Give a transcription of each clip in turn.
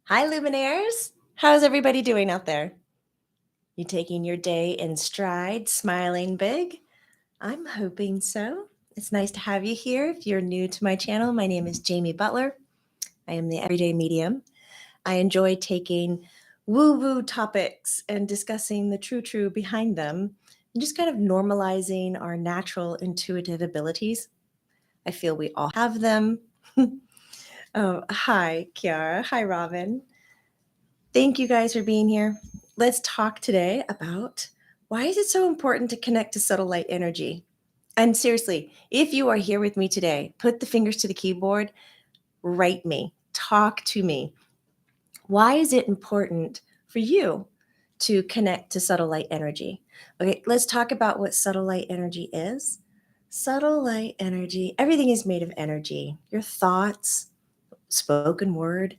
Hi, Luminaires. How's everybody doing out there? You taking your day in stride, smiling big? I'm hoping so. It's nice to have you here. If you're new to my channel, my name is Jamie Butler. I am the Everyday Medium. I enjoy taking woo-woo topics and discussing the true behind them and just kind of normalizing our natural intuitive abilities. I feel we all have them. Oh, hi, Kiara. Hi, Robin. Thank you guys for being here. Let's talk today about why is it so important to connect to subtle light energy? And seriously, if you are here with me today, put the fingers to the keyboard, write me, talk to me. Why is it important for you to connect to subtle light energy? Okay, let's talk about what subtle light energy is. Subtle light energy, everything is made of energy. Your thoughts, spoken word,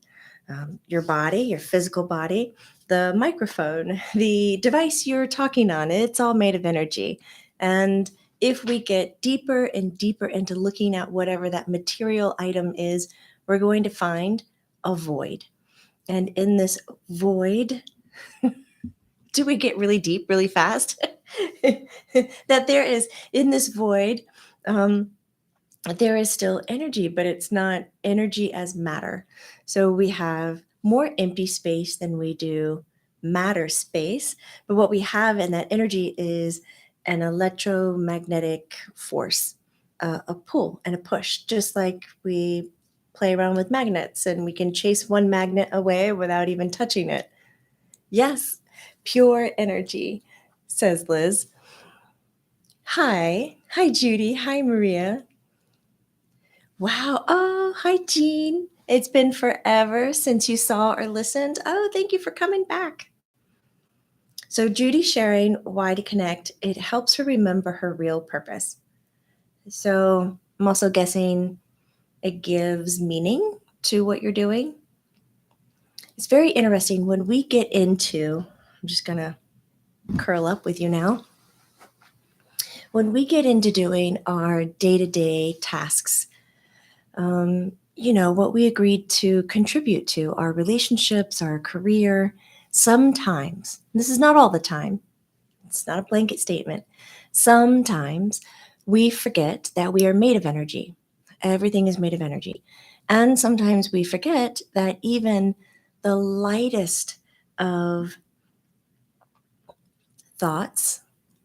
your body, your physical body, the microphone, the device you're talking on, it's all made of energy. And if we get deeper and deeper into looking at whatever that material item is, we're going to find a void. And in this void, do we get really deep really fast? That there is in this void, there is still energy, but it's not energy as matter. So we have more empty space than we do matter space. But what we have in that energy is an electromagnetic force, a pull and a push, just like we play around with magnets and we can chase one magnet away without even touching it. Yes, pure energy, says Liz. Hi. Hi, Judy. Hi, Maria. Wow. Oh, hi, Jean. It's been forever since you saw or listened. Oh, thank you for coming back. So, Judy sharing why to connect, it helps her remember her real purpose. So, I'm also guessing it gives meaning to what you're doing. It's very interesting when we get into, I'm just going to curl up with you now. When we get into doing our day to day tasks, what we agreed to contribute to our relationships, our career. Sometimes, this is not all the time, it's not a blanket statement. Sometimes we forget that we are made of energy. Everything is made of energy. And sometimes we forget that even the lightest of thoughts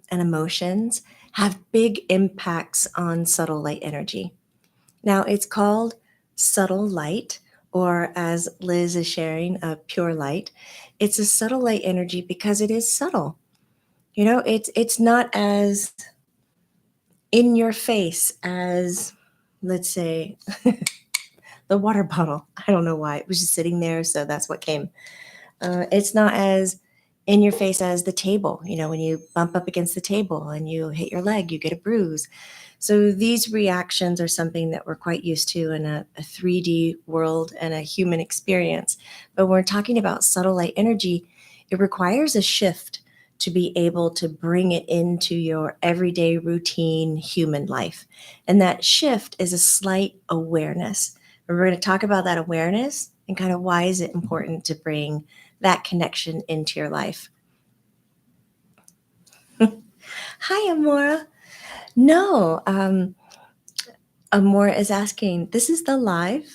and emotions have big impacts on subtle light energy. Now, it's called subtle light, or as Liz is sharing, a pure light. It's a subtle light energy because it is subtle. It's not as in your face as, let's say, the water bottle. I don't know why. It was just sitting there, so that's what came. It's not as in your face as the table. When you bump up against the table and you hit your leg, you get a bruise. So these reactions are something that we're quite used to in a 3D world and a human experience. But when we're talking about subtle light energy, it requires a shift to be able to bring it into your everyday routine human life. And that shift is a slight awareness. And we're going to talk about that awareness and kind of why is it important to bring that connection into your life. Hi, Amora. No, Amora is asking, this is the live.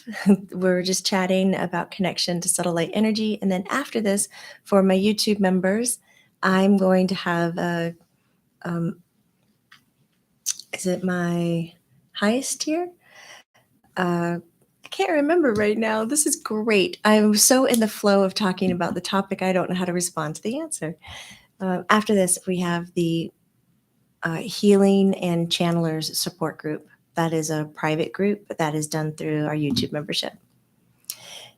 We're just chatting about connection to subtle light energy. And then after this, for my YouTube members, I'm going to have is it my highest tier? I can't remember right now. This is great. I'm so in the flow of talking about the topic, I don't know how to respond to the answer. After this, we have the Healing and Channelers support group. That is a private group that is done through our YouTube membership.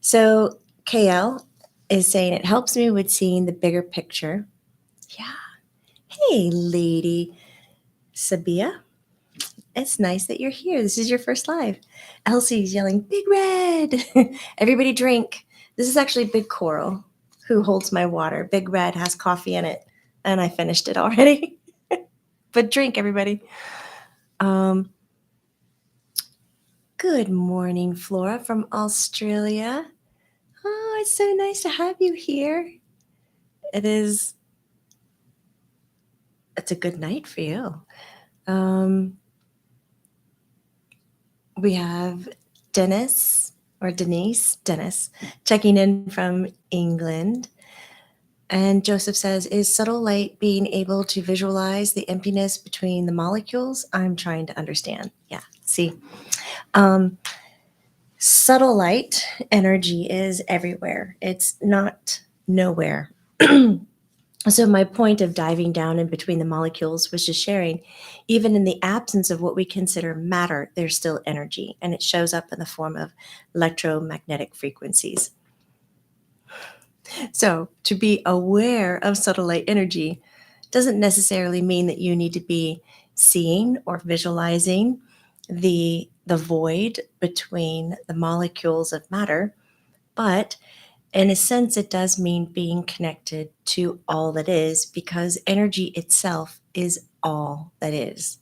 So KL is saying it helps me with seeing the bigger picture. Yeah. Hey, Lady Sabia. It's nice that you're here. This is your first live. Elsie's yelling, Big Red. Everybody drink. This is actually Big Coral who holds my water. Big Red has coffee in it, and I finished it already. But drink, everybody. Good morning, Flora from Australia. Oh, it's so nice to have you here. It's a good night for you. Um, we have Dennis, checking in from England. And Joseph says, is subtle light being able to visualize the emptiness between the molecules? I'm trying to understand. Yeah, see. Um, Subtle light energy is everywhere, it's not nowhere. So, my point of diving down in between the molecules was just sharing, even in the absence of what we consider matter, there's still energy, and it shows up in the form of electromagnetic frequencies. So, to be aware of subtle light energy doesn't necessarily mean that you need to be seeing or visualizing the void between the molecules of matter, but in a sense, it does mean being connected to all that is, because energy itself is all that is.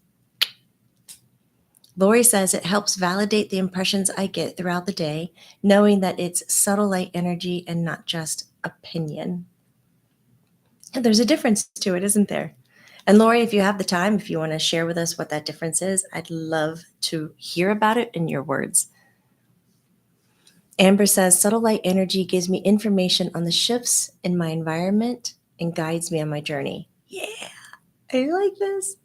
Lori says it helps validate the impressions I get throughout the day, knowing that it's subtle light energy and not just opinion. And there's a difference to it, isn't there? And Lori, if you have the time, if you want to share with us what that difference is, I'd love to hear about it in your words. Amber says subtle light energy gives me information on the shifts in my environment and guides me on my journey. Yeah, I like this.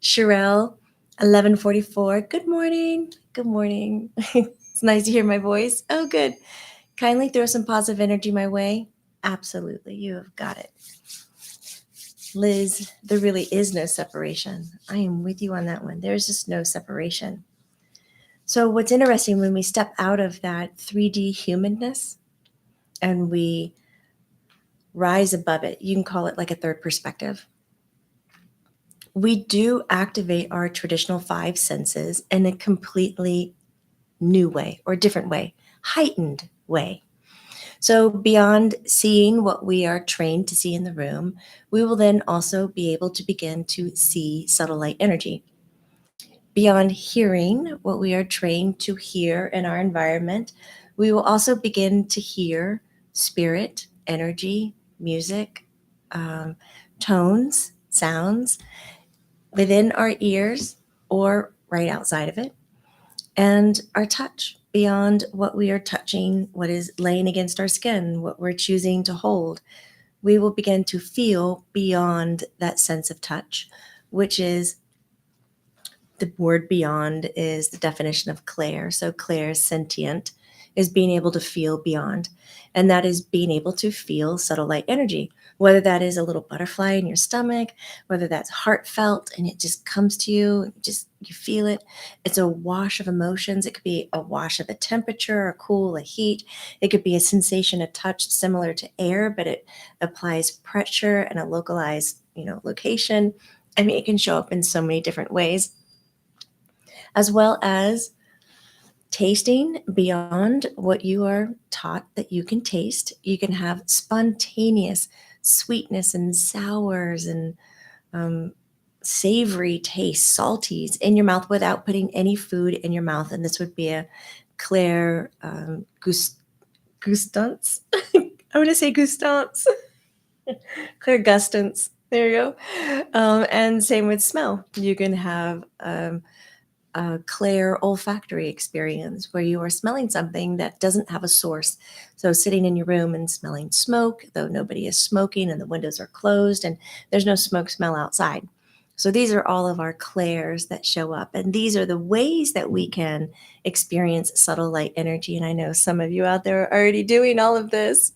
Sherelle, 1144. Good morning. Good morning. It's nice to hear my voice. Oh, good. Kindly throw some positive energy my way. Absolutely. You have got it. Liz, there really is no separation. I am with you on that one. There's just no separation. So, what's interesting when we step out of that 3D humanness and we rise above it, you can call it like a third perspective. We do activate our traditional five senses in a completely new way or different way, heightened way. So, beyond seeing what we are trained to see in the room, we will then also be able to begin to see subtle light energy. Beyond hearing what we are trained to hear in our environment, we will also begin to hear spirit, energy, music, um, tones, sounds within our ears or right outside of it, and our touch beyond what we are touching, what is laying against our skin, what we're choosing to hold. We will begin to feel beyond that sense of touch, which is the word beyond is the definition of clair. So clair sentient is being able to feel beyond. And that is being able to feel subtle light energy, whether that is a little butterfly in your stomach, whether that's heartfelt and it just comes to you, just you feel it. It's a wash of emotions. It could be a wash of a temperature, a cool, a heat. It could be a sensation, a touch similar to air, but it applies pressure and a localized, location. I mean, it can show up in so many different ways, as well as tasting beyond what you are taught that you can taste. You can have spontaneous sweetness and sours and um, savory tastes, salties in your mouth without putting any food in your mouth. And this would be a clair gustance. I want to say gustance. Claire gustance. There you go. And same with smell. You can have a clair olfactory experience where you are smelling something that doesn't have a source. So sitting in your room and smelling smoke, though nobody is smoking and the windows are closed and there's no smoke smell outside. So these are all of our clairs that show up. And these are the ways that we can experience subtle light energy. And I know some of you out there are already doing all of this.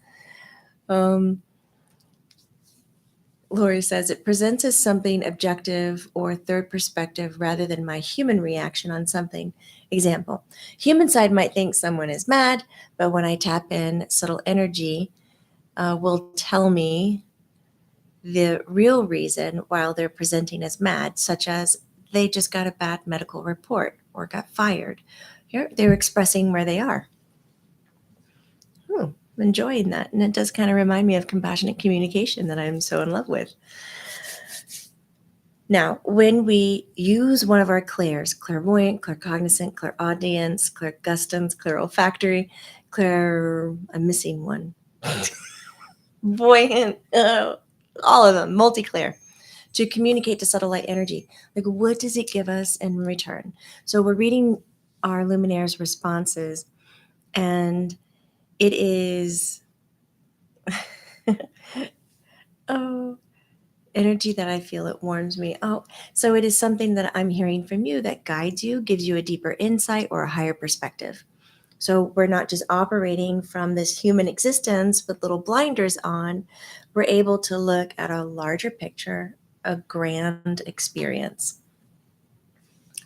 Lori says it presents as something objective or third perspective rather than my human reaction on something. Example, human side might think someone is mad, but when I tap in, subtle energy will tell me the real reason while they're presenting as mad, such as they just got a bad medical report or got fired. They're expressing where they are. I'm enjoying that. And it does kind of remind me of compassionate communication that I'm so in love with. Now, when we use one of our clairs, clairvoyant, claircognizant, clairaudience, clairgustance, clairolfactory, I'm missing one. Buoyant, all of them, multi-clair, to communicate to subtle light energy. Like, what does it give us in return? So we're reading our Luminaires responses, and it is oh, energy that I feel, it warms me. Oh, so it is something that I'm hearing from you that guides you, gives you a deeper insight or a higher perspective. So we're not just operating from this human existence with little blinders on. We're able to look at a larger picture, a grand experience.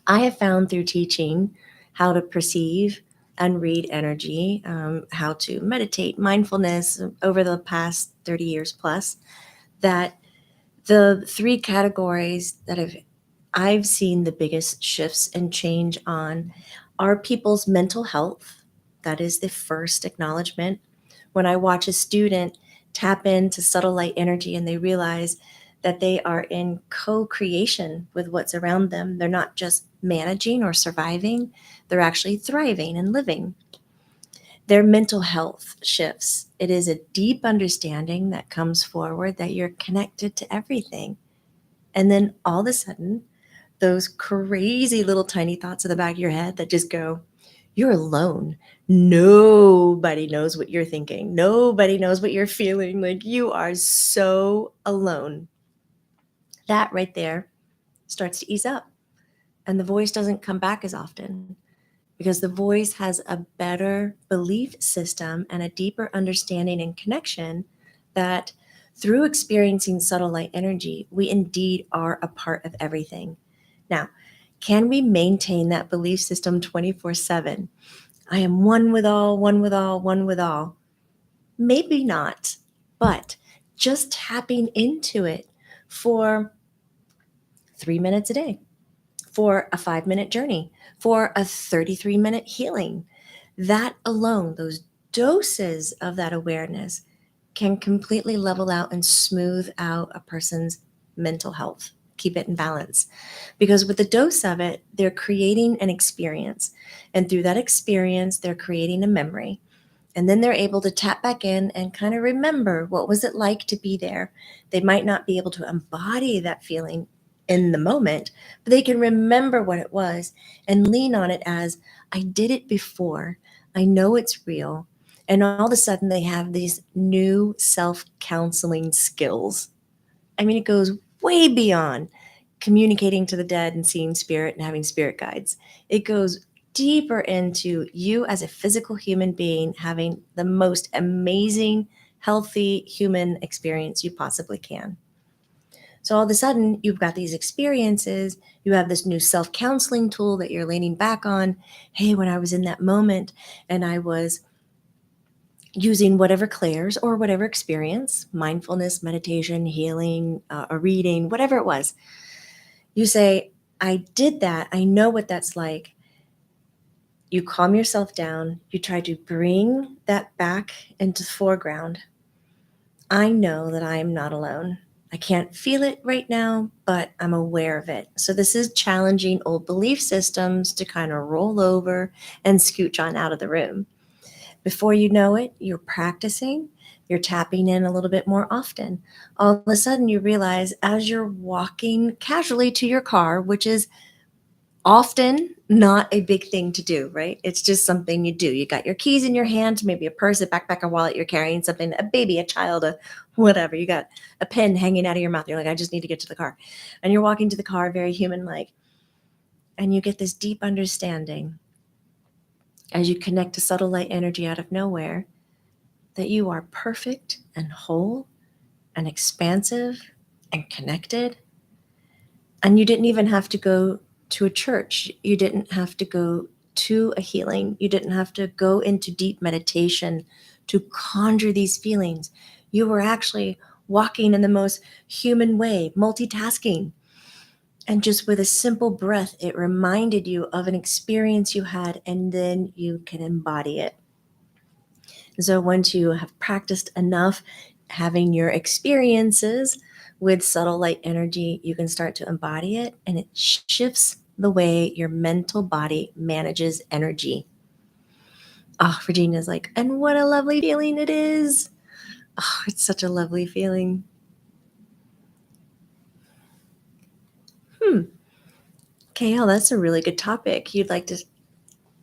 I have found through teaching how to perceive and read energy, how to meditate, mindfulness over the past 30 years plus, that the three categories that I've seen the biggest shifts and change on are people's mental health. That is the first acknowledgement. When I watch a student tap into subtle light energy and they realize that they are in co-creation with what's around them, they're not just managing or surviving, they're actually thriving and living. Their mental health shifts. It is a deep understanding that comes forward that you're connected to everything. And then all of a sudden, those crazy little tiny thoughts in the back of your head that just go, you're alone. Nobody knows what you're thinking. Nobody knows what you're feeling. Like, you are so alone. That right there starts to ease up. And the voice doesn't come back as often because the voice has a better belief system and a deeper understanding and connection that through experiencing subtle light energy, we indeed are a part of everything. Now, can we maintain that belief system 24/7? I am one with all, one with all, one with all. Maybe not, but just tapping into it for 3 minutes a day, for a 5 minute journey, for a 33-minute healing. That alone, those doses of that awareness can completely level out and smooth out a person's mental health, keep it in balance. Because with the dose of it, they're creating an experience. And through that experience, they're creating a memory. And then they're able to tap back in and kind of remember what was it like to be there. They might not be able to embody that feeling in the moment, but they can remember what it was and lean on it as, I did it before. I know it's real. And all of a sudden they have these new self-counseling skills. I mean, it goes way beyond communicating to the dead and seeing spirit and having spirit guides. It goes deeper into you as a physical human being having the most amazing, healthy human experience you possibly can. So all of a sudden, you've got these experiences, you have this new self counseling tool that you're leaning back on. Hey, when I was in that moment and I was using whatever clairs or whatever experience, mindfulness, meditation, healing, a reading, whatever it was, you say, I did that. I know what that's like. You calm yourself down. You try to bring that back into the foreground. I know that I am not alone. I can't feel it right now, but I'm aware of it. So this is challenging old belief systems to kind of roll over and scooch on out of the room. Before you know it, you're practicing, you're tapping in a little bit more often. All of a sudden, you realize as you're walking casually to your car, which is often not a big thing to do, right? It's just something you do. You got your keys in your hand, maybe a purse, a backpack, a wallet, you're carrying something, a baby, a child, a whatever. You got a pen hanging out of your mouth. You're like, I just need to get to the car. And you're walking to the car, very human like, and you get this deep understanding as you connect to subtle light energy out of nowhere that you are perfect and whole and expansive and connected. And you didn't even have to go to a church. You didn't have to go to a healing. You didn't have to go into deep meditation to conjure these feelings. You were actually walking in the most human way, multitasking. And just with a simple breath, it reminded you of an experience you had, and then you can embody it. So once you have practiced enough having your experiences With subtle light energy, you can start to embody it, and it shifts the way your mental body manages energy. Oh, Regina's like, and what a lovely feeling it is. Oh, it's such a lovely feeling. Kale, that's a really good topic. You'd like to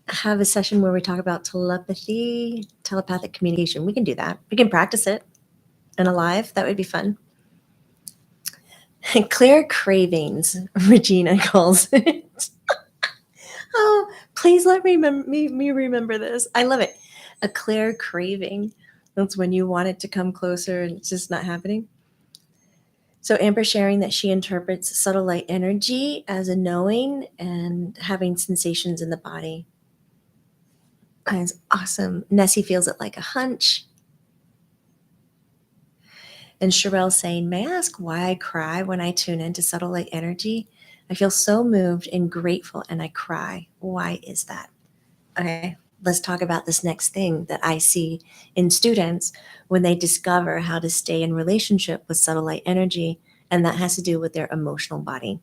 have a session where we talk about telepathy, telepathic communication. We can do that. We can practice it in a live. That would be fun. Clear cravings, Regina calls it. Oh, please let me remember this. I love it. A clear craving. That's when you want it to come closer and it's just not happening. So Amber sharing that she interprets subtle light energy as a knowing and having sensations in the body. That's awesome. Nessie feels it like a hunch. And Sherelle saying, may I ask why I cry when I tune into subtle light energy? I feel so moved and grateful and I cry. Why is that? Okay, let's talk about this next thing that I see in students when they discover how to stay in relationship with subtle light energy, and that has to do with their emotional body.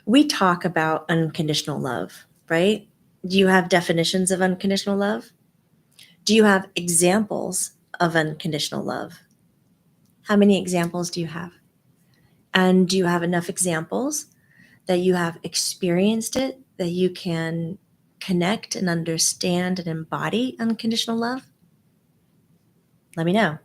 We talk about unconditional love, right? Do you have definitions of unconditional love? Do you have examples of unconditional love? How many examples do you have? And do you have enough examples that you have experienced it, that you can connect and understand and embody unconditional love? Let me know.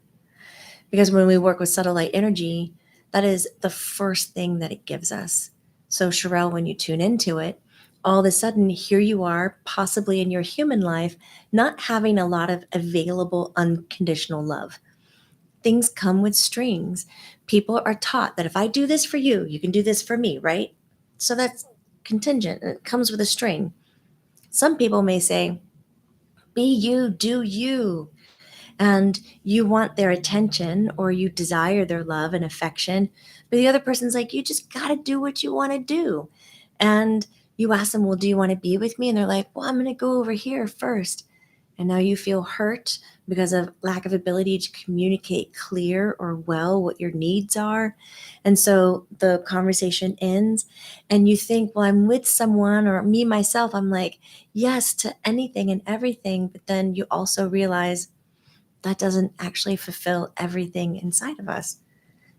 Because when we work with subtle light energy, that is the first thing that it gives us. So, Sherelle, when you tune into it, all of a sudden, here you are, possibly in your human life, not having a lot of available unconditional love. Things come with strings. People are taught that if I do this for you, you can do this for me, right? So that's contingent. It comes with a string. Some people may say, be you, do you. And you want their attention or you desire their love and affection. But the other person's like, you just got to do what you want to do. And you ask them, well, do you want to be with me? And they're like, well, I'm going to go over here first. And now you feel hurt because of lack of ability to communicate clear or well what your needs are. And so the conversation ends and you think, well, I'm with someone, or me, myself, I'm like, yes to anything and everything. But then you also realize that doesn't actually fulfill everything inside of us.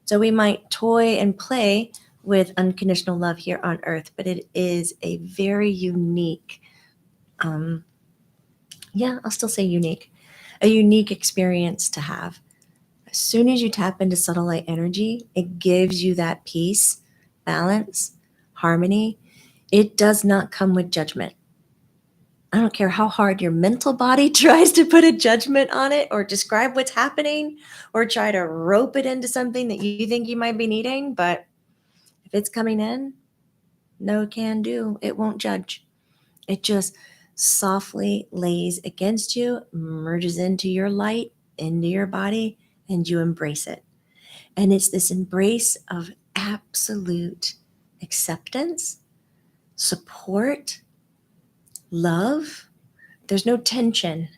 So we might toy and play with unconditional love here on earth, but it is a very unique, I'll still say unique, a unique experience to have. As soon as you tap into subtle light energy, it gives you that peace, balance, harmony. It does not come with judgment. I don't care how hard your mental body tries to put a judgment on it or describe what's happening or try to rope it into something that you think you might be needing. But if it's coming in, no can do. It won't judge. It just softly lays against you, merges into your light, into your body, and you embrace it. And it's this embrace of absolute acceptance, support, love. There's no tension.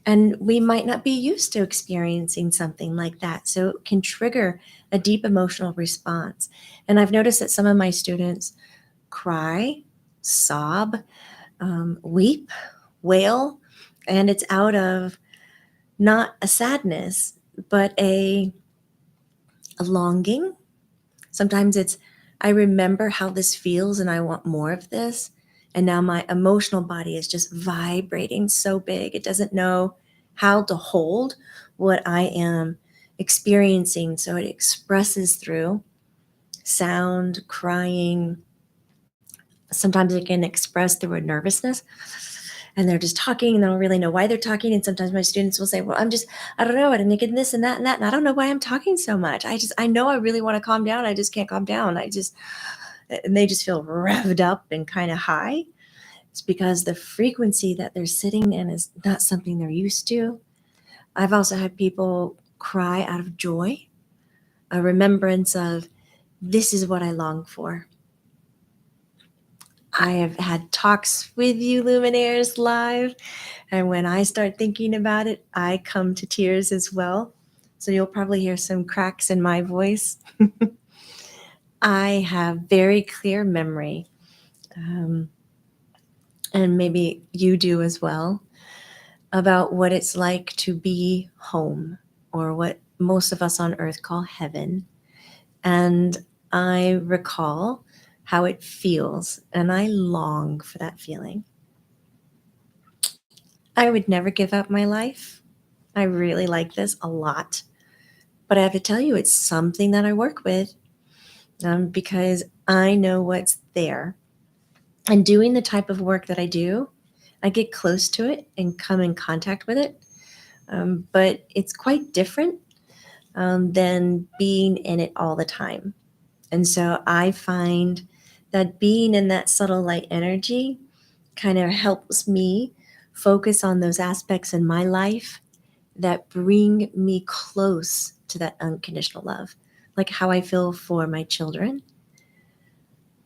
And we might not be used to experiencing something like that. So it can trigger a deep emotional response. And I've noticed that some of my students cry, sob, weep, wail, and it's out of not a sadness, but a longing. Sometimes it's, I remember how this feels and I want more of this. And now my emotional body is just vibrating so big. It doesn't know how to hold what I am experiencing. So it expresses through sound, crying. Sometimes it can express through a nervousness. And they're just talking and they don't really know why they're talking. And sometimes my students will say, well, I don't know, I'm getting this and that and that. And I don't know why I'm talking so much. I know I really want to calm down. I just can't calm down. And they just feel revved up and kind of high. It's because the frequency that they're sitting in is not something they're used to. I've also had people cry out of joy, a remembrance of, this is what I long for. I have had talks with you, Luminaires, live. And when I start thinking about it, I come to tears as well. So you'll probably hear some cracks in my voice. I have very clear memory, and maybe you do as well, about what it's like to be home, or what most of us on earth call heaven. And I recall how it feels, and I long for that feeling. I would never give up my life. I really like this a lot. But I have to tell you, it's something that I work with, because I know what's there. And doing the type of work that I do, I get close to it and come in contact with it. But it's quite different than being in it all the time. And so I find that being in that subtle light energy kind of helps me focus on those aspects in my life that bring me close to that unconditional love, like how I feel for my children,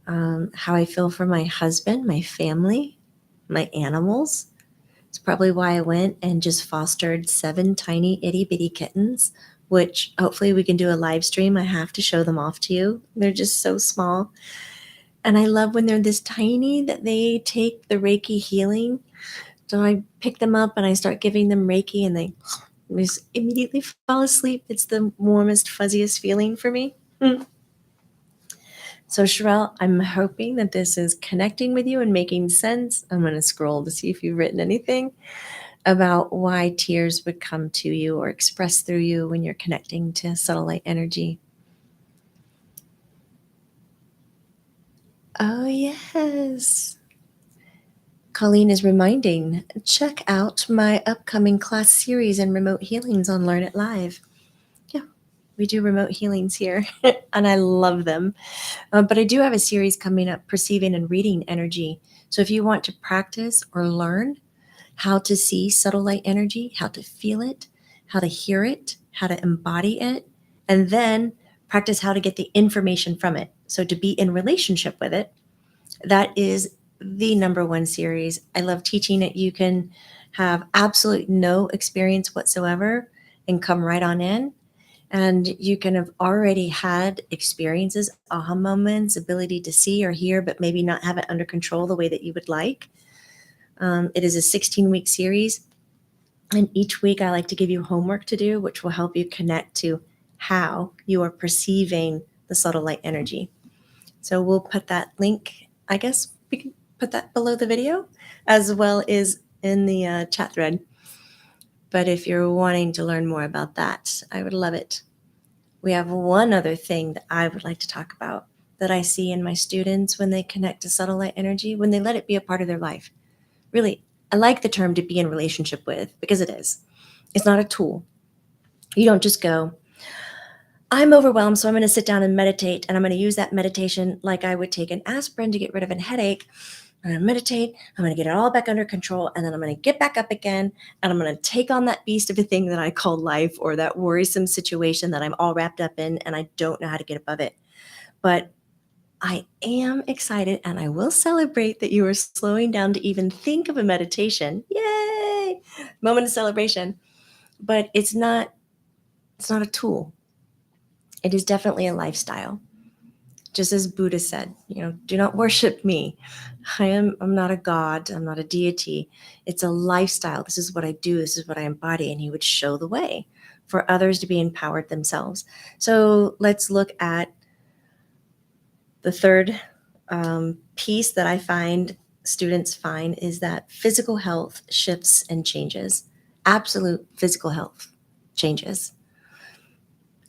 how I feel for my husband, my family, my animals. It's probably why I went and just fostered 7 tiny itty bitty kittens, which hopefully we can do a live stream. I have to show them off to you. They're just so small. And I love when they're this tiny that they take the Reiki healing. So I pick them up and I start giving them Reiki, and they just immediately fall asleep. It's the warmest, fuzziest feeling for me. So, Sherelle, I'm hoping that this is connecting with you and making sense. I'm going to scroll to see if you've written anything about why tears would come to you or express through you when you're connecting to subtle light energy. Oh, yes. Colleen is reminding, check out my upcoming class series in remote healings on Learn It Live. Yeah, we do remote healings here, and I love them. But I do have a series coming up, Perceiving and Reading Energy. So if you want to practice or learn how to see subtle light energy, how to feel it, how to hear it, how to embody it, and then practice how to get the information from it. So to be in relationship with it, that is the number one series. I love teaching it. You can have absolute no experience whatsoever and come right on in. And you can have already had experiences, aha moments, ability to see or hear, but maybe not have it under control the way that you would like. It is a 16-week series. And each week I like to give you homework to do, which will help you connect to how you are perceiving the subtle light energy. So we'll put that link, I guess we can put that below the video, as well as in the chat thread. But if you're wanting to learn more about that, I would love it. We have one other thing that I would like to talk about that I see in my students when they connect to subtle light energy, when they let it be a part of their life. Really, I like the term to be in relationship with, because it is. It's not a tool. You don't just go, I'm overwhelmed, so I'm going to sit down and meditate, and I'm going to use that meditation like I would take an aspirin to get rid of a headache. I'm going to meditate, I'm going to get it all back under control, and then I'm going to get back up again, and I'm going to take on that beast of a thing that I call life, or that worrisome situation that I'm all wrapped up in, and I don't know how to get above it. But I am excited, and I will celebrate that you are slowing down to even think of a meditation. Yay! Moment of celebration. But it's not a tool. It is definitely a lifestyle. Just as Buddha said, do not worship me. I'm not a god. I'm not a deity. It's a lifestyle. This is what I do. This is what I embody. And he would show the way for others to be empowered themselves. So let's look at the third piece that I find students find is that physical health shifts and changes. Absolute physical health changes.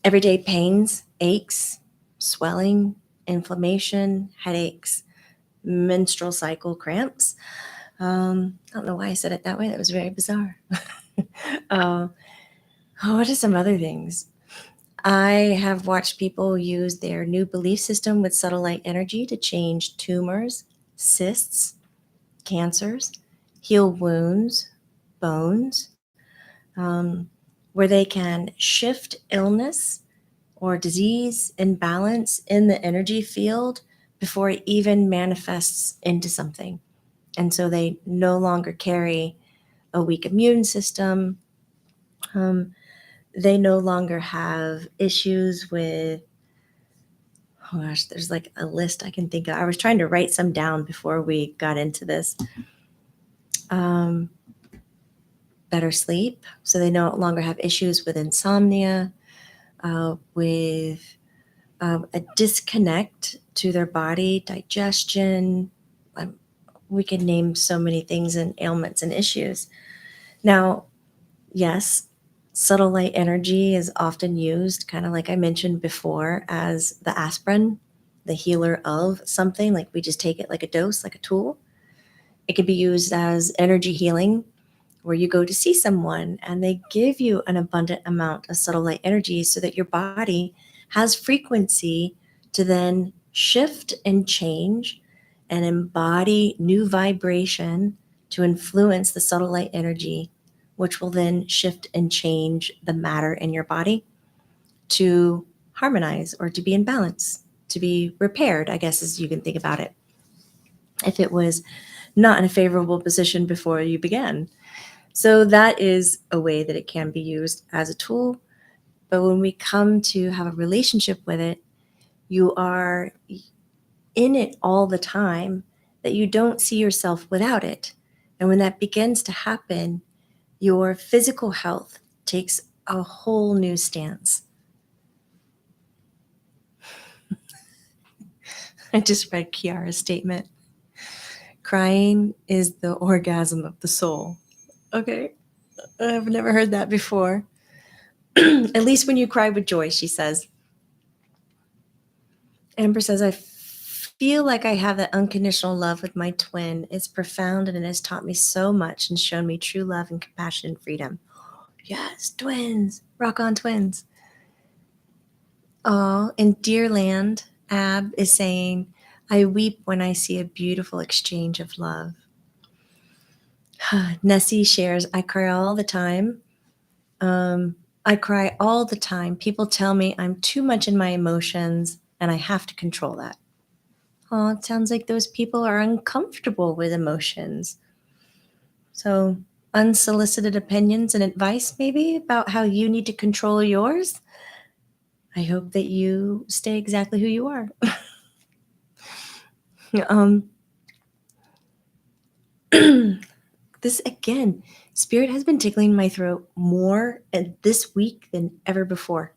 Everyday pains, aches, swelling, inflammation, headaches, menstrual cycle cramps. I don't know why I said it that way. That was very bizarre. What are some other things? I have watched people use their new belief system with subtle light energy to change tumors, cysts, cancers, heal wounds, bones, where they can shift illness or disease imbalance in the energy field before it even manifests into something. And so they no longer carry a weak immune system. they no longer have issues with, oh gosh, there's like a list I can think of. I was trying to write some down before we got into this. Um, Better sleep. So they no longer have issues with insomnia, with a disconnect to their body, digestion. We can name so many things and ailments and issues. Now, yes, subtle light energy is often used, kind of like I mentioned before, as the aspirin, the healer of something. Like we just take it like a dose, like a tool. It could be used as energy healing, where you go to see someone and they give you an abundant amount of subtle light energy so that your body has frequency to then shift and change and embody new vibration to influence the subtle light energy, which will then shift and change the matter in your body to harmonize or to be in balance, to be repaired, I guess, as you can think about it, if it was not in a favorable position before you began. So that is a way that it can be used as a tool. But when we come to have a relationship with it, you are in it all the time, that you don't see yourself without it. And when that begins to happen, your physical health takes a whole new stance. I just read Kiara's statement. Crying is the orgasm of the soul. Okay. I've never heard that before. At least when you cry with joy, she says. Amber says, I feel like I have that unconditional love with my twin. It's profound and it has taught me so much and shown me true love and compassion and freedom. Yes, twins. Rock on, twins. Oh, in Dearland, Ab is saying, I weep when I see a beautiful exchange of love. Nessie shares, I cry all the time. I cry all the time. People tell me I'm too much in my emotions and I have to control that. Oh, it sounds like those people are uncomfortable with emotions. So, unsolicited opinions and advice, maybe, about how you need to control yours. I hope that you stay exactly who you are. um, this again, Spirit has been tickling my throat more this week than ever before.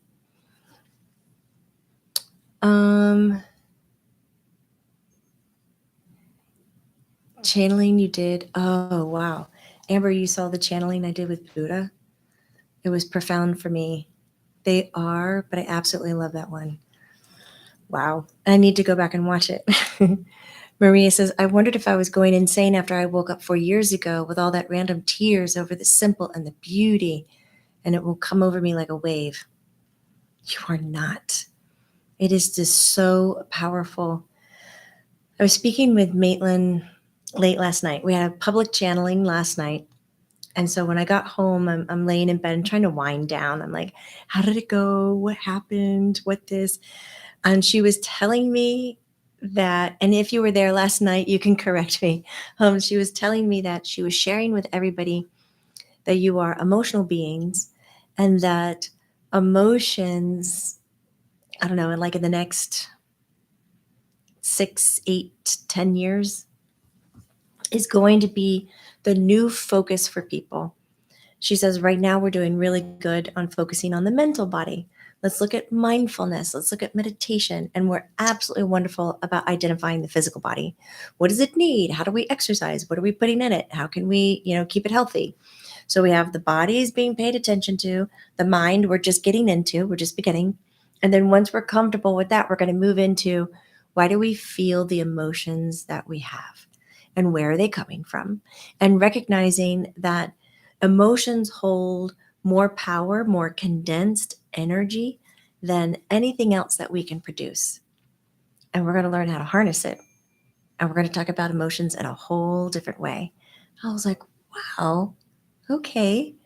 Channeling you did. Oh, wow. Amber, you saw the channeling I did with Buddha. It was profound for me. They are, but I absolutely love that one. Wow. I need to go back and watch it. Maria says, I wondered if I was going insane after I woke up 4 years ago with all that random tears over the simple and the beauty, and it will come over me like a wave. You are not. It is just so powerful. I was speaking with Maitland late last night. We had a public channeling last night. And so when I got home, I'm laying in bed and trying to wind down. I'm like, how did it go? What happened? What this? And she was telling me that, and if you were there last night, you can correct me. She was telling me that she was sharing with everybody that you are emotional beings and that emotions, I don't know, like in the next 6, 8, 10 years is going to be the new focus for people. She says, right now we're doing really good on focusing on the mental body. Let's look at mindfulness. Let's look at meditation. And we're absolutely wonderful about identifying the physical body. What does it need? How do we exercise? What are we putting in it? How can we, keep it healthy? So we have the body is being paid attention to, the mind we're just getting into, we're just beginning. And then once we're comfortable with that, we're going to move into, why do we feel the emotions that we have? And where are they coming from? And recognizing that emotions hold more power, more condensed energy than anything else that we can produce. And we're going to learn how to harness it. And we're going to talk about emotions in a whole different way. I was like, wow, okay.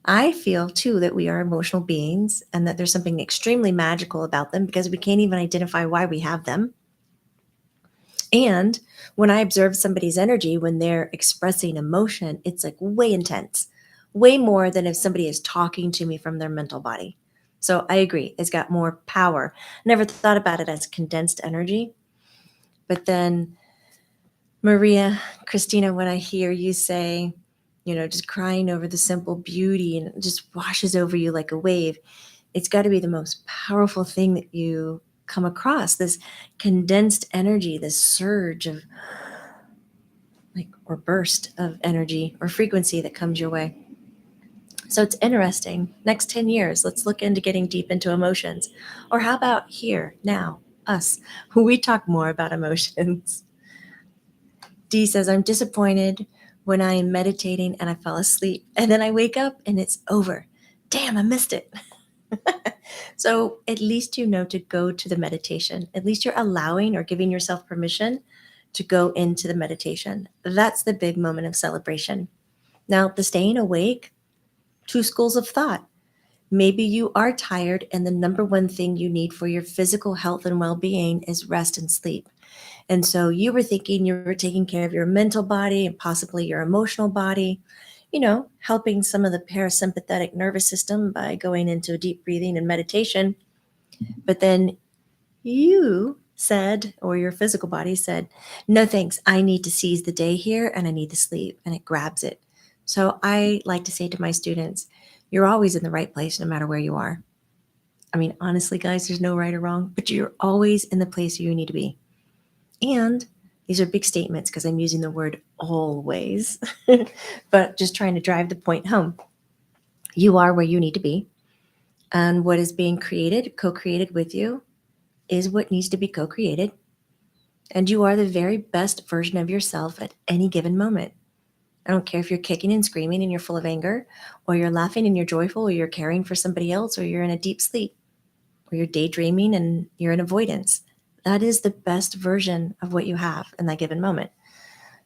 I feel too that we are emotional beings and that there's something extremely magical about them because we can't even identify why we have them. And when I observe somebody's energy, when they're expressing emotion, it's like way intense, way more than if somebody is talking to me from their mental body. So I agree, it's got more power. Never thought about it as condensed energy. But then, Maria, Christina, when I hear you say, just crying over the simple beauty and it just washes over you like a wave, it's got to be the most powerful thing that you come across, this condensed energy, this surge of or burst of energy or frequency that comes your way. So it's interesting. Next 10 years, let's look into getting deep into emotions. Or how about here, now, us? We talk more about emotions. Dee says, I'm disappointed when I am meditating and I fall asleep. And then I wake up and it's over. Damn, I missed it. So at least you know to go to the meditation. At least you're allowing or giving yourself permission to go into the meditation. That's the big moment of celebration. Now, the staying awake, two schools of thought. Maybe you are tired, and the number one thing you need for your physical health and well being is rest and sleep. And so you were thinking you were taking care of your mental body and possibly your emotional body, helping some of the parasympathetic nervous system by going into deep breathing and meditation. But then you said, or your physical body said, no thanks, I need to seize the day here and I need to sleep, and it grabs it. So I like to say to my students, you're always in the right place no matter where you are. I mean, honestly, guys, there's no right or wrong, but you're always in the place you need to be. And these are big statements because I'm using the word always, but just trying to drive the point home. You are where you need to be. And what is being created, co created with you, is what needs to be co created. And you are the very best version of yourself at any given moment. I don't care if you're kicking and screaming and you're full of anger, or you're laughing and you're joyful, or you're caring for somebody else, or you're in a deep sleep, or you're daydreaming and you're in avoidance. That is the best version of what you have in that given moment.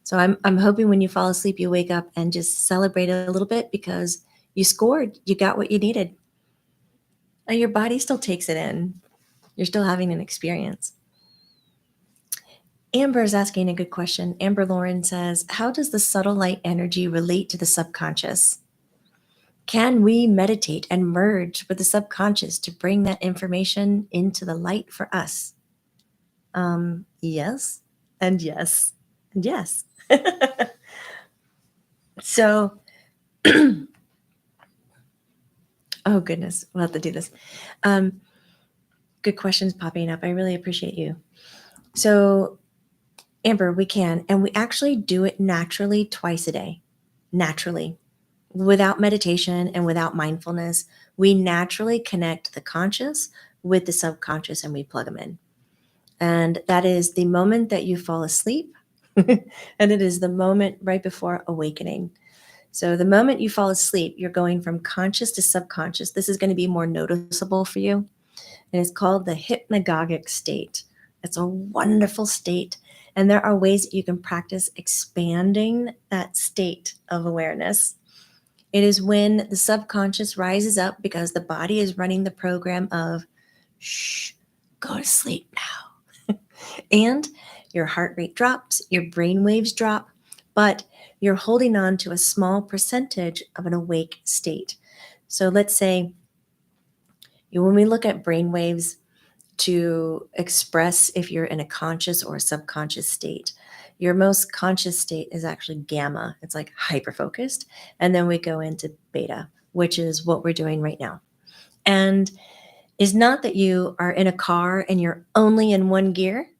So I'm hoping when you fall asleep, you wake up and just celebrate a little bit because you scored. You got what you needed. And your body still takes it in. You're still having an experience. Amber is asking a good question. Amber Lauren says, how does the subtle light energy relate to the subconscious? Can we meditate and merge with the subconscious to bring that information into the light for us? Yes, and yes, and yes. So, oh goodness, we'll have to do this. Good questions popping up. I really appreciate you. So, Amber, we can, and we actually do it naturally twice a day. Naturally. Without meditation and without mindfulness, we naturally connect the conscious with the subconscious and we plug them in. And that is the moment that you fall asleep, and it is the moment right before awakening. So, the moment you fall asleep, you're going from conscious to subconscious. This is going to be more noticeable for you. And it's called the hypnagogic state. It's a wonderful state. And there are ways that you can practice expanding that state of awareness. It is when the subconscious rises up because the body is running the program of, shh, go to sleep now. And your heart rate drops, your brain waves drop, but you're holding on to a small percentage of an awake state. So let's say when we look at brain waves to express if you're in a conscious or a subconscious state, your most conscious state is actually gamma. It's like hyper focused. And then we go into beta, which is what we're doing right now. And it's not that you are in a car and you're only in one gear.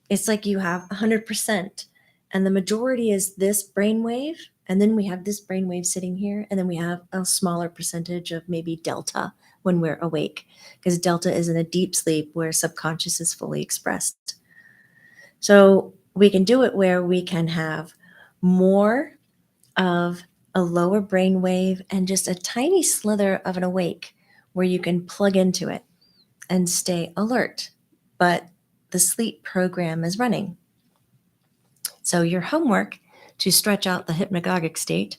It's like you have 100%. And the majority is this brainwave. And then we have this brainwave sitting here. And then we have a smaller percentage of maybe delta when we're awake, because delta is in a deep sleep where subconscious is fully expressed. So we can do it where we can have more of a lower brain wave and just a tiny slither of an awake where you can plug into it and stay alert. But the sleep program is running. So your homework to stretch out the hypnagogic state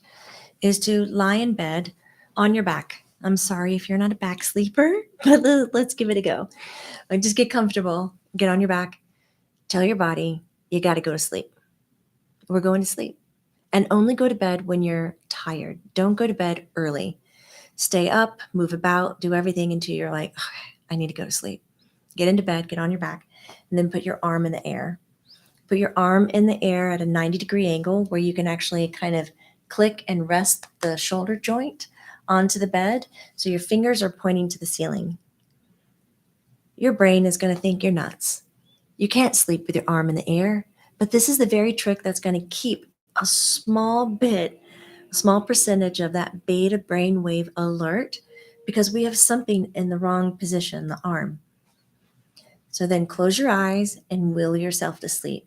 is to lie in bed on your back. I'm sorry if you're not a back sleeper, but let's give it a go. Like, just get comfortable, get on your back, tell your body you got to go to sleep. We're going to sleep. And only go to bed when you're tired. Don't go to bed early. Stay up, move about, do everything until you're like, okay, I need to go to sleep. Get into bed, get on your back, and then put your arm in the air. Put your arm in the air at a 90-degree angle where you can actually kind of click and rest the shoulder joint onto the bed so your fingers are pointing to the ceiling. Your brain is going to think you're nuts. You can't sleep with your arm in the air, but this is the very trick that's going to keep a small percentage of that beta brainwave alert because we have something in the wrong position, the arm. So then close your eyes and will yourself to sleep.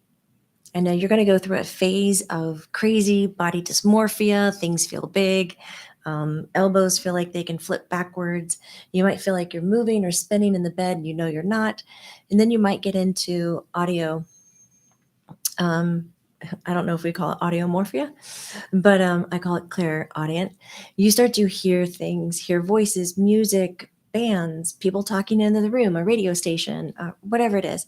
I know you're going to go through a phase of crazy body dysmorphia. Things feel big. Elbows feel like they can flip backwards. You might feel like you're moving or spinning in the bed and you know you're not. And then you might get into audio. I don't know if we call it audiomorphia, but I call it clairaudient. You start to hear things, hear voices, music, bands, people talking into the room, a radio station, whatever it is.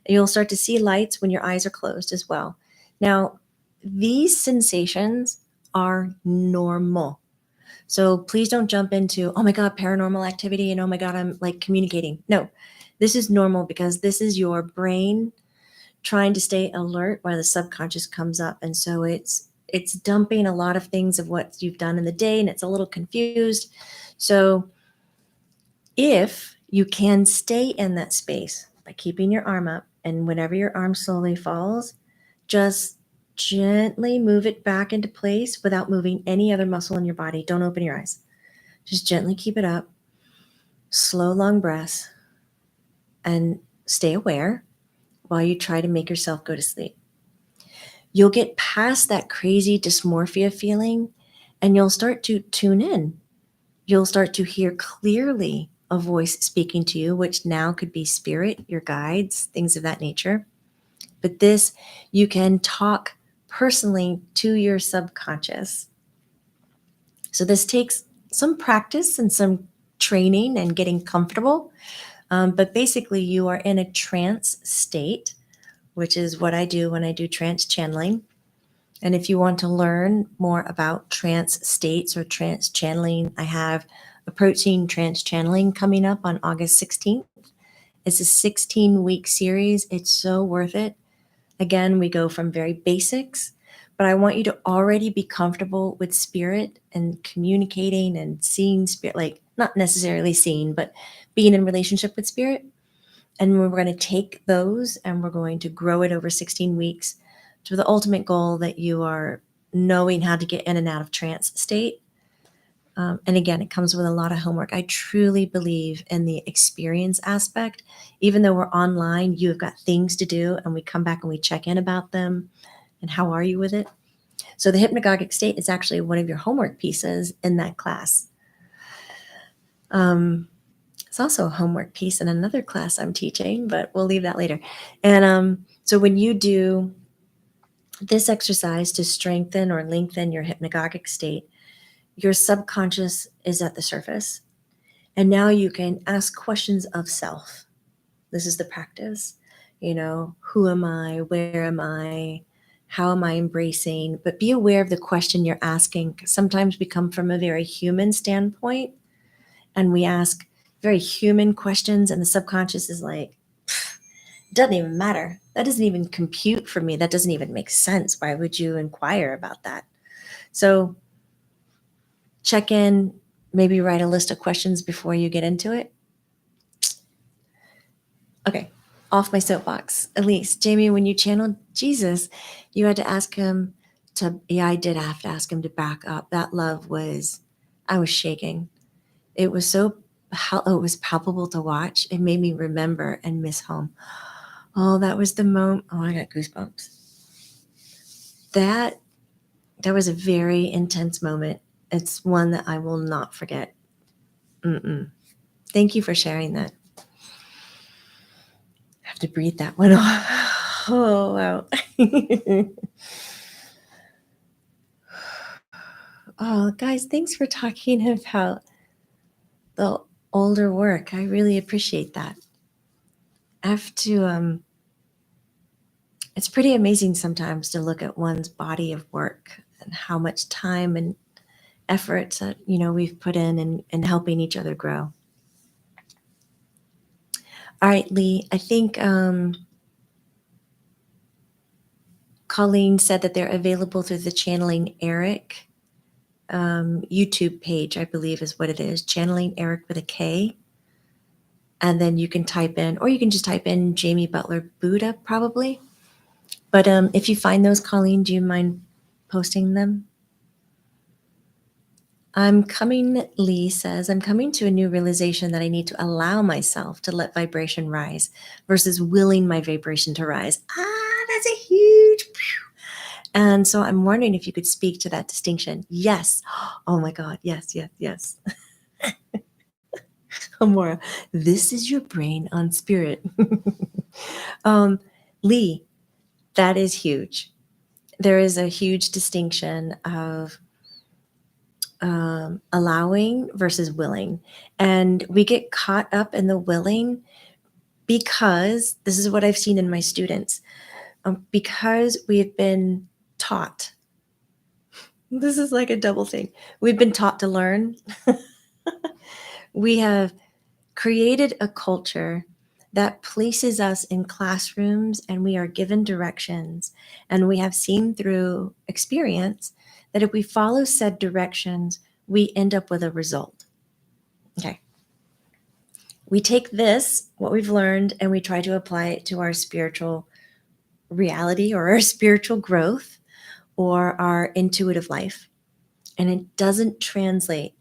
You'll start to see lights when your eyes are closed as well. Now, these sensations are normal. So please don't jump into, oh my God, paranormal activity, and oh my God, I'm like communicating. No, this is normal because this is your brain trying to stay alert while the subconscious comes up. And so it's dumping a lot of things of what you've done in the day and it's a little confused. So if you can stay in that space by keeping your arm up, and whenever your arm slowly falls, just gently move it back into place without moving any other muscle in your body. Don't open your eyes. Just gently keep it up. Slow, long breaths, and stay aware while you try to make yourself go to sleep. You'll get past that crazy dysmorphia feeling and you'll start to tune in. You'll start to hear clearly a voice speaking to you, which now could be spirit, your guides, things of that nature. But this, you can talk personally to your subconscious. So this takes some practice and some training and getting comfortable. But basically, you are in a trance state, which is what I do when I do trance channeling. And if you want to learn more about trance states or trance channeling, I have Approaching Trance Channeling coming up on August 16th. It's a 16-week series. It's so worth it. Again, we go from very basics, but I want you to already be comfortable with spirit and communicating and seeing spirit, like not necessarily seeing, but being in relationship with spirit. And we're going to take those and we're going to grow it over 16 weeks to the ultimate goal that you are knowing how to get in and out of trance state. And again, it comes with a lot of homework. I truly believe in the experience aspect. Even though we're online, you've got things to do, and we come back and we check in about them. And how are you with it? So the hypnagogic state is actually one of your homework pieces in that class. It's also a homework piece in another class I'm teaching, but we'll leave that later. And so when you do this exercise to strengthen or lengthen your hypnagogic state, your subconscious is at the surface. And now you can ask questions of self. This is the practice. Who am I? Where am I? How am I embracing? But be aware of the question you're asking. Sometimes we come from a very human standpoint and we ask very human questions, and the subconscious is like, it doesn't even matter. That doesn't even compute for me. That doesn't even make sense. Why would you inquire about that? So check in, maybe write a list of questions before you get into it. Okay, off my soapbox. Elise, Jamie, when you channeled Jesus, you had to ask him I did have to ask him to back up. That love I was shaking. It was it was palpable to watch. It made me remember and miss home. Oh, that was the moment. Oh, I got goosebumps. That was a very intense moment. It's one that I will not forget. Thank you for sharing that. I have to breathe that one off. Oh, wow. Oh, guys, thanks for talking about the older work. I really appreciate that. I have to, it's pretty amazing sometimes to look at one's body of work and how much time and efforts that, we've put in helping each other grow. All right, Lee, I think Colleen said that they're available through the Channeling Eric YouTube page, I believe is what it is. Channeling Eric with a K. And then you can type in, or you can just type in Jamie Butler Buddha, probably. But if you find those, Colleen, do you mind posting them? Lee says, I'm coming to a new realization that I need to allow myself to let vibration rise versus willing my vibration to rise. That's a huge. And so I'm wondering if you could speak to that distinction. Yes. Oh my God. Yes, yes, yes. Amora, this is your brain on spirit. Lee, that is huge. There is a huge distinction of allowing versus willing. And we get caught up in the willing because this is what I've seen in my students. Because we've been taught, this is like a double thing. We've been taught to learn. We have created a culture that places us in classrooms and we are given directions. And we have seen through experience that if we follow said directions, we end up with a result. Okay. We take this, what we've learned, and we try to apply it to our spiritual reality or our spiritual growth or our intuitive life. And it doesn't translate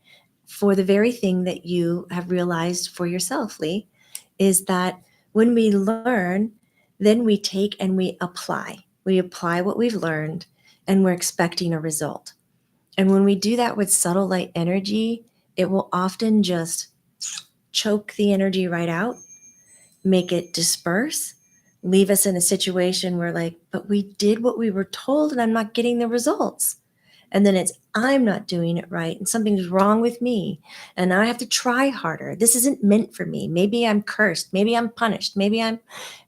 for the very thing that you have realized for yourself, Lee, is that when we learn, then we take and we apply. We apply what we've learned and we're expecting a result. And when we do that with subtle light energy, it will often just choke the energy right out, make it disperse, leave us in a situation where, like, but we did what we were told and I'm not getting the results. And then it's, I'm not doing it right and something's wrong with me and I have to try harder. This isn't meant for me. Maybe I'm cursed. Maybe I'm punished. And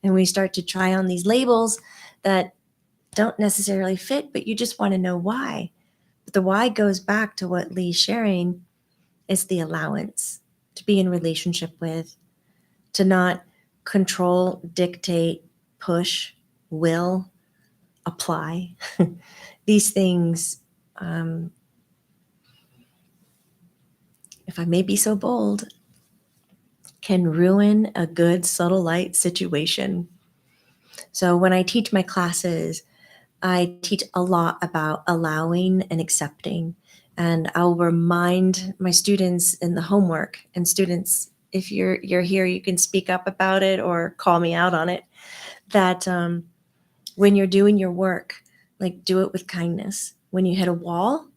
we start to try on these labels that don't necessarily fit, but you just want to know why. But the why goes back to what Lee's sharing is the allowance to be in relationship with, to not control, dictate, push, will, apply. These things, if I may be so bold, can ruin a good subtle light situation. So when I teach my classes, I teach a lot about allowing and accepting. And I'll remind my students in the homework, and students, if you're here, you can speak up about it or call me out on it, that when you're doing your work, like, do it with kindness. When you hit a wall,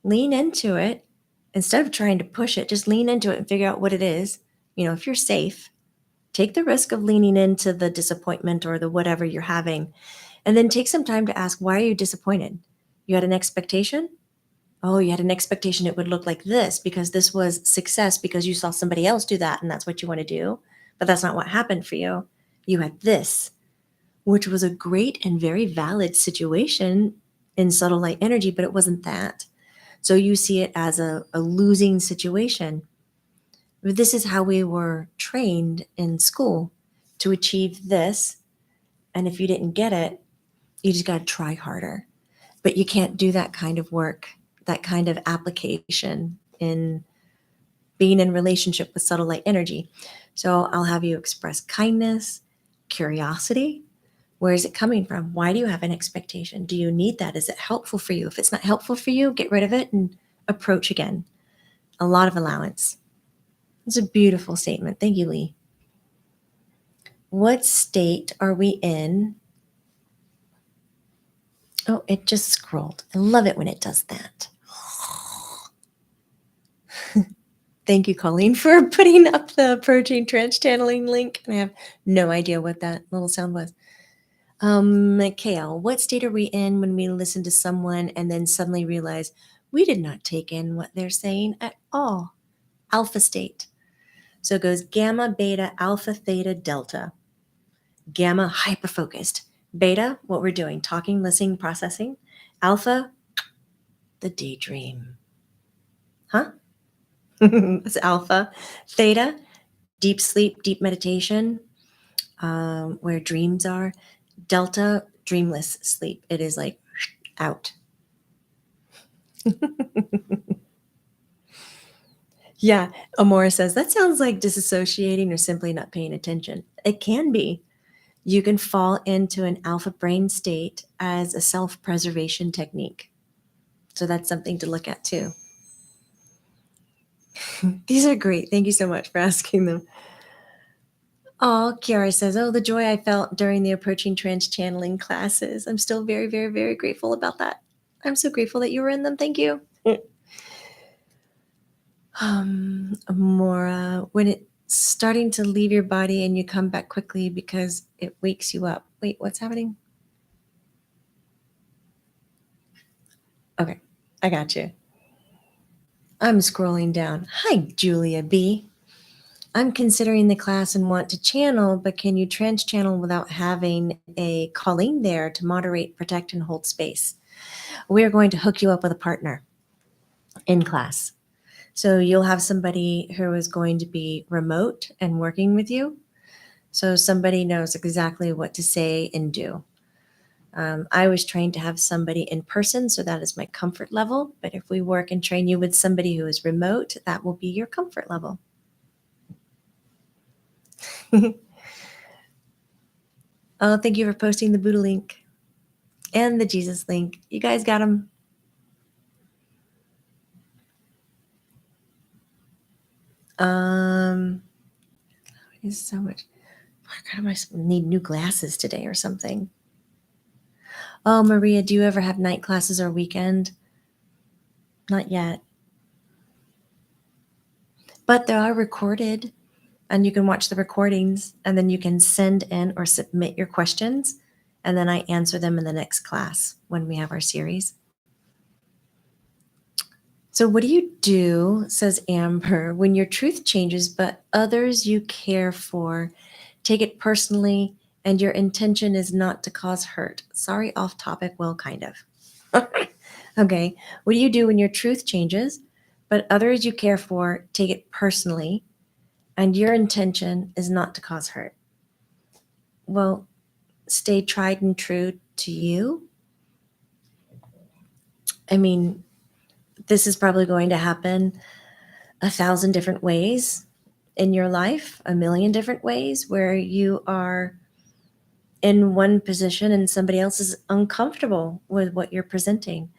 lean into it. Instead of trying to push it, just lean into it and figure out what it is. If you're safe, take the risk of leaning into the disappointment or the whatever you're having. And then take some time to ask, why are you disappointed? You had an expectation? Oh, you had an expectation it would look like this because this was success because you saw somebody else do that and that's what you want to do. But that's not what happened for you. You had this, which was a great and very valid situation in subtle light energy, but it wasn't that. So you see it as a losing situation. But this is how we were trained in school to achieve this. And if you didn't get it, you just got to try harder. But you can't do that kind of work, that kind of application in being in relationship with subtle light energy. So I'll have you express kindness, curiosity. Where is it coming from? Why do you have an expectation? Do you need that? Is it helpful for you? If it's not helpful for you, get rid of it and approach again. A lot of allowance. It's a beautiful statement. Thank you, Lee. What state are we in? Oh, it just scrolled. I love it when it does that. Thank you, Colleen, for putting up the approaching trance channeling link. I have no idea what that little sound was. Kale, what state are we in when we listen to someone and then suddenly realize we did not take in what they're saying at all? Alpha state. So it goes gamma, beta, alpha, theta, delta. Gamma, hyper-focused. Beta, what we're doing, talking, listening, processing. Alpha, the daydream. Huh? It's alpha. Theta, deep sleep, deep meditation, where dreams are. Delta, dreamless sleep. It is like out. Yeah. Amora says, that sounds like disassociating or simply not paying attention. It can be. You can fall into an alpha brain state as a self preservation technique. So that's something to look at too. These are great. Thank you so much for asking them. Oh, Kiara says, oh, the joy I felt during the approaching trance channeling classes. I'm still very, very, very grateful about that. I'm so grateful that you were in them. Thank you. Mora, when it's starting to leave your body and you come back quickly because it wakes you up. Wait, what's happening? Okay, I got you. I'm scrolling down. Hi, Julia B. I'm considering the class and want to channel, but can you trance channel without having a calling there to moderate, protect, and hold space? We're going to hook you up with a partner in class. So you'll have somebody who is going to be remote and working with you. So somebody knows exactly what to say and do. I was trained to have somebody in person, so that is my comfort level. But if we work and train you with somebody who is remote, that will be your comfort level. Oh, thank you for posting the Buddha link and the Jesus link. You guys got them. It's so much. God, I need new glasses today or something. Oh, Maria, do you ever have night classes or weekend? Not yet. But they are recorded and you can watch the recordings and then you can send in or submit your questions and then I answer them in the next class when we have our series. So what do you do, says Amber, when your truth changes but others you care for take it personally and your intention is not to cause hurt? Sorry, off topic, well, kind of. Okay, what do you do when your truth changes but others you care for take it personally and your intention is not to cause hurt? Well, stay tried and true to you. I mean, this is probably going to happen 1,000 different ways in your life, 1,000,000 different ways where you are in one position and somebody else is uncomfortable with what you're presenting.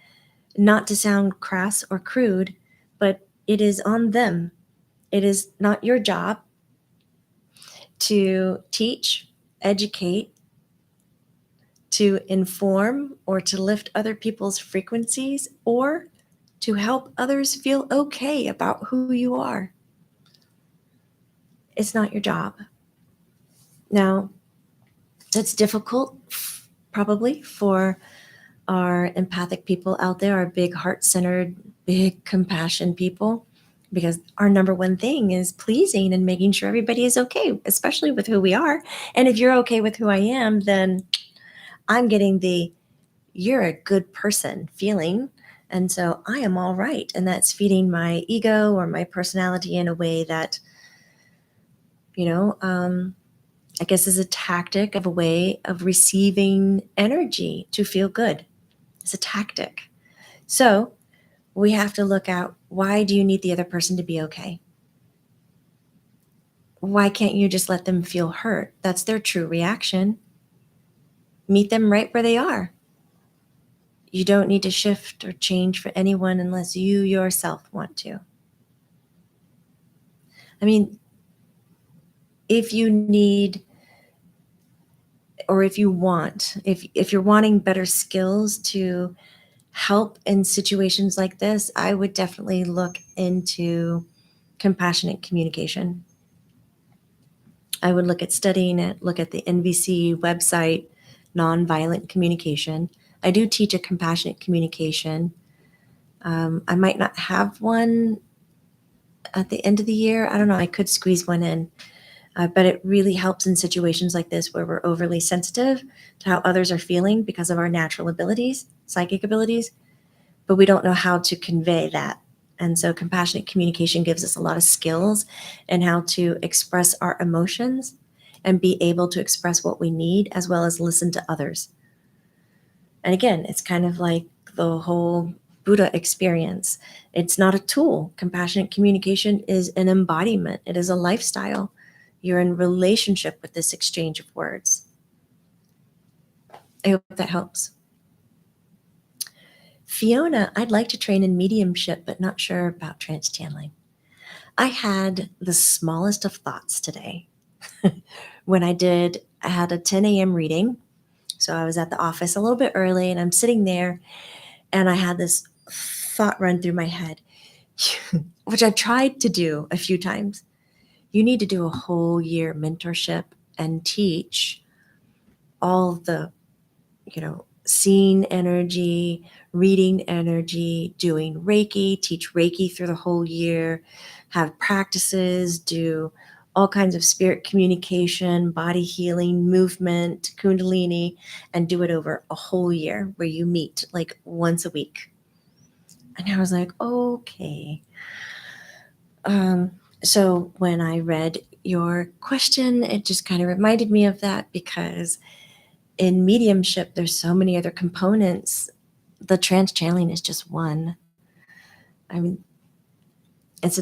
Not to sound crass or crude, but it is on them. It is not your job to teach, educate, to inform, or to lift other people's frequencies, or to help others feel okay about who you are. It's not your job. Now, it's difficult, probably, for our empathic people out there, our big heart-centered, big compassion people, because our number one thing is pleasing and making sure everybody is okay, especially with who we are. And if you're okay with who I am, then I'm getting the you're a good person feeling. And so I am all right. And that's feeding my ego or my personality in a way that, you know, I guess is a tactic of a way of receiving energy to feel good. It's a tactic. So we have to look at, why do you need the other person to be okay? Why can't you just let them feel hurt? That's their true reaction. Meet them right where they are. You don't need to shift or change for anyone unless you yourself want to. I mean, if you need, or if you want, if you're wanting better skills to help in situations like this, I would definitely look into compassionate communication. I would look at studying it, look at the NVC website, nonviolent communication. I do teach a compassionate communication. I might not have one at the end of the year. I don't know. I could squeeze one in. But it really helps in situations like this where we're overly sensitive to how others are feeling because of our natural abilities, psychic abilities, but we don't know how to convey that. And so compassionate communication gives us a lot of skills in how to express our emotions and be able to express what we need as well as listen to others. And again, it's kind of like the whole Buddha experience. It's not a tool. Compassionate communication is an embodiment, it is a lifestyle. You're in relationship with this exchange of words. I hope that helps. Fiona, I'd like to train in mediumship, but not sure about trance channeling. I had the smallest of thoughts today. When I had a 10 a.m. reading. So I was at the office a little bit early and I'm sitting there and I had this thought run through my head, which I've tried to do a few times. You need to do a whole year mentorship and teach all the, seeing energy, reading energy, doing Reiki, teach Reiki through the whole year, have practices, do all kinds of spirit communication, body healing, movement, kundalini, and do it over a whole year where you meet like once a week. And I was like, okay. So when I read your question, it just kind of reminded me of that because in mediumship, there's so many other components. The trance channeling is just one. I mean, it's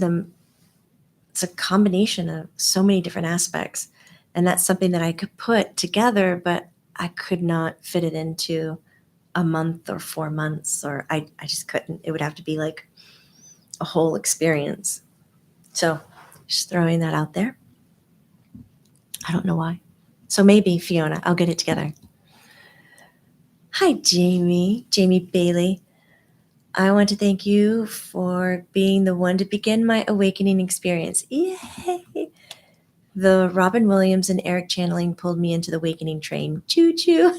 a combination of so many different aspects. And that's something that I could put together, but I could not fit it into a month or 4 months, or I just couldn't. It would have to be like a whole experience. So just throwing that out there. I don't know why. So maybe, Fiona, I'll get it together. Hi, Jamie Bailey. I want to thank you for being the one to begin my awakening experience. Yay! The Robin Williams and Eric channeling pulled me into the awakening train. Choo choo.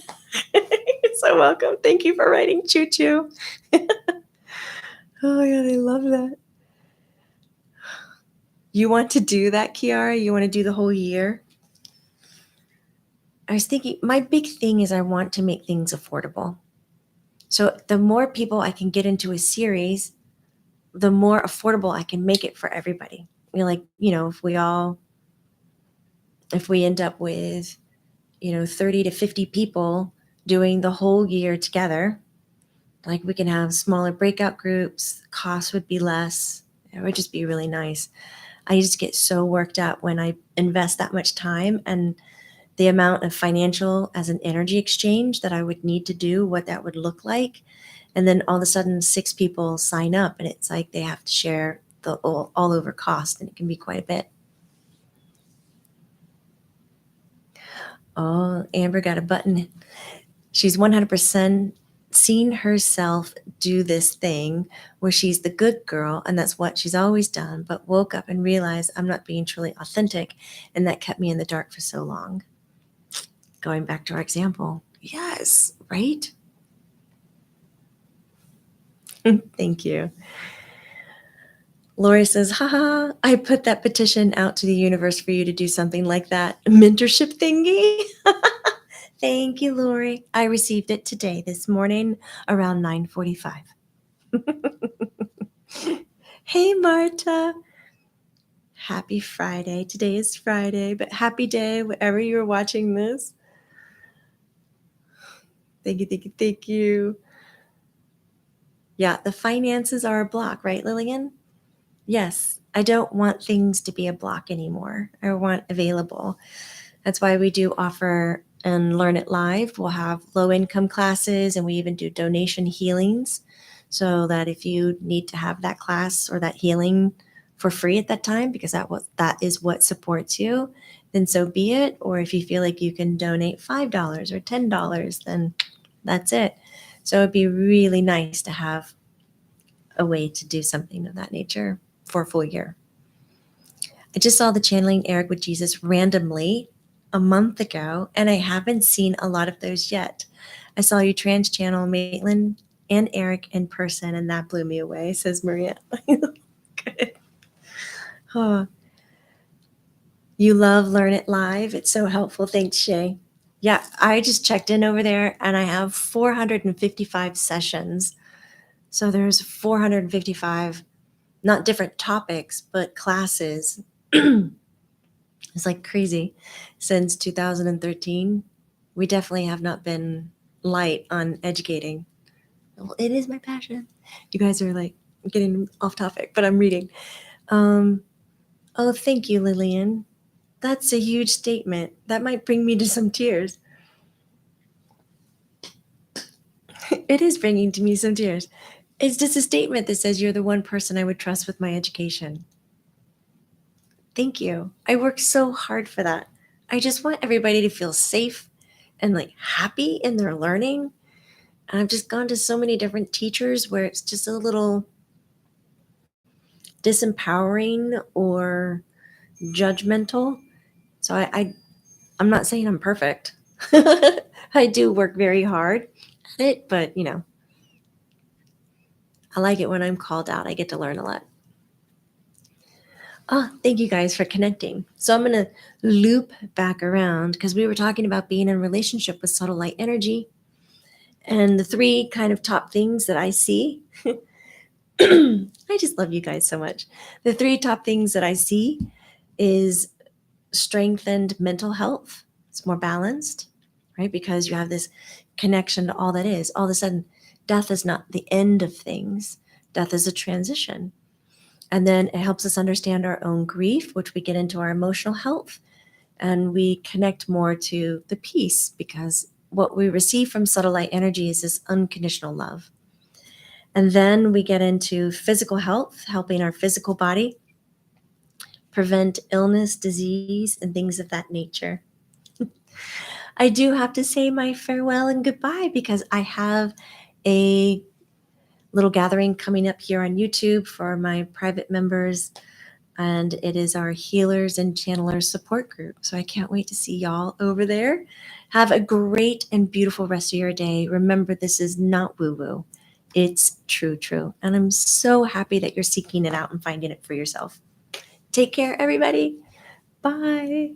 You're so welcome. Thank you for writing choo choo. Oh my God, I love that. You want to do that, Kiara? You want to do the whole year? I was thinking, my big thing is I want to make things affordable. So the more people I can get into a series, the more affordable I can make it for everybody. If we end up with, 30 to 50 people doing the whole year together, like we can have smaller breakout groups, costs would be less. It would just be really nice. I just get so worked up when I invest that much time and the amount of financial as an energy exchange that I would need to do, what that would look like. And then all of a sudden 6 people sign up and it's like they have to share the all over cost, and it can be quite a bit. Oh, Amber got a button. She's 100% seen herself do this thing where she's the good girl, and that's what she's always done, but woke up and realized I'm not being truly authentic, and that kept me in the dark for so long. Going back to our example. Yes, right? Thank you. Lori says, haha, I put that petition out to the universe for you to do something like that mentorship thingy. Thank you, Lori. I received it today, this morning, around 9:45. Hey, Marta. Happy Friday. Today is Friday, but happy day, wherever you're watching this. Thank you, thank you, thank you. Yeah, the finances are a block, right, Lillian? Yes, I don't want things to be a block anymore. I want available. That's why we do offer and Learn It Live. We'll have low income classes, and we even do donation healings, so that if you need to have that class or that healing for free at that time, because that is what supports you, then so be it. Or if you feel like you can donate $5 or $10, then that's it. So it'd be really nice to have a way to do something of that nature for a full year. I just saw the Channeling Eric with Jesus randomly a month ago, and I haven't seen a lot of those yet. I saw you trans channel Maitland and Eric in person, and that blew me away, says Maria. Good. Oh, you love Learn It Live. It's so helpful. Thanks, Shay. Yeah, I just checked in over there, and I have 455 sessions. So there's 455 not different topics, but classes. It's like crazy. Since 2013, we definitely have not been light on educating. Well, it is my passion. You guys are like getting off topic, but I'm reading. Um, oh, thank you, Lillian. That's a huge statement. That might bring me to some tears. It is bringing to me some tears. It's just a statement that says you're the one person I would trust with my education. Thank you. I worked so hard for that. I just want everybody to feel safe and like happy in their learning. And I've just gone to so many different teachers where it's just a little disempowering or judgmental. So I'm not saying I'm perfect. I do work very hard at it, but I like it when I'm called out. I get to learn a lot. Oh, thank you guys for connecting. So I'm going to loop back around because we were talking about being in a relationship with subtle light energy and the three kind of top things that I see. I just love you guys so much. The three top things that I see is strengthened mental health. It's more balanced, right? Because you have this connection to all that is. All of a sudden, death is not the end of things, death is a transition. And then it helps us understand our own grief, which we get into our emotional health. And we connect more to the peace because what we receive from subtle light energy is this unconditional love. And then we get into physical health, helping our physical body prevent illness, disease, and things of that nature. I do have to say my farewell and goodbye because I have a little gathering coming up here on YouTube for my private members, and it is our healers and channelers support group. So I can't wait to see y'all over there. Have a great and beautiful rest of your day. Remember, this is not woo-woo. It's true. And I'm so happy that you're seeking it out and finding it for yourself. Take care, everybody. Bye.